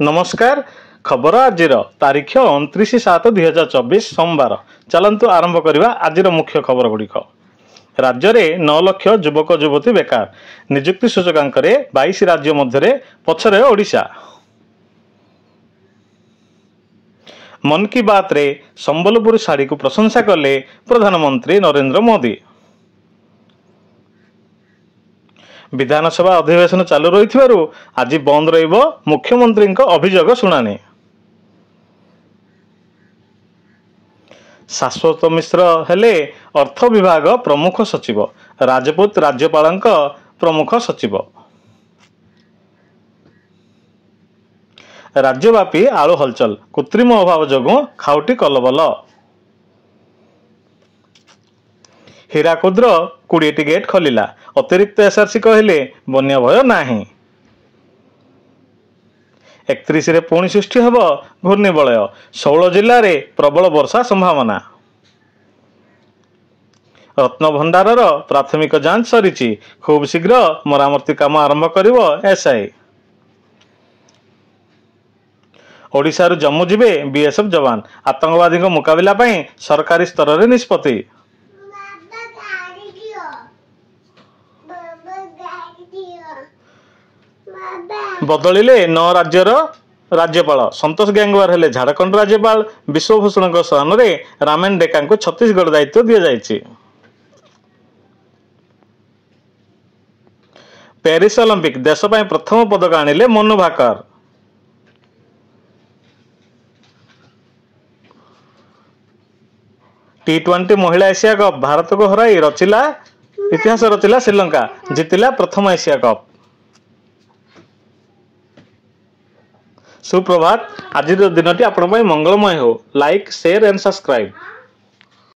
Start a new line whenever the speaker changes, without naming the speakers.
नमस्कार खबर आज तारीख 29/7/2024 सोमवार। चलतु आरंभ करवा आज मुख्य खबर गुड़िक। राज्य में 9 लाख युवक युवती बेकार। निजुक्ति सूचकांक 22 राज्य मध्य पछरे ओडिशा। मन की बात रे संबलपुर साड़ी को प्रशंसा कले प्रधानमंत्री नरेंद्र मोदी। विधानसभा अधिवेशन चालू रही आज बंद रहिबो मुख्यमंत्री अभियोग शुणाणी। शाश्वत मिश्र हेले अर्थ विभाग प्रमुख सचिव, राजपूत राज्यपाल प्रमुख सचिव। राज्यव्यापी आलू हलचल, कृत्रिम अभाव जोगु खाउटी कलबल। हीराकुद्र 20टी गेट खोलिला, अतिरिक्त एसआरसी कहले बन्या भय नाही। 31 रे पुणी सृष्टि हब घूर्णिबलय, 16 जिल्ला रे प्रबल वर्षा संभावना। रत्नभंडारर प्राथमिक जांच सरीची, खूब शीघ्र मरामती काम आरंभ करिवो एसआई। ओडिशा रु जम्मू जिबे बीएसएफ जवान, आतंकवादी मुकाबिला पई सरकारी स्तर रे निष्पत्ति। बदलिले 9 राज्यर राज्यपाल, संतोष गंगवार हेले झारखंड राज्यपाल। विश्वभूषण स्थान में रामेन डेका को छत्तीसगढ़ दायित्व दि जाइए। पेरिस ओलंपिक देश ପାଇଁ प्रथम पदक आनिले मनु भाकर। T20 महिला एशिया कप, भारत को हराई इतिहास रचिला श्रीलंका, जीतिला प्रथम एशिया कप। सुप्रभात। आज दिन टी आपण मंगलमय हो। Like share and subscribe.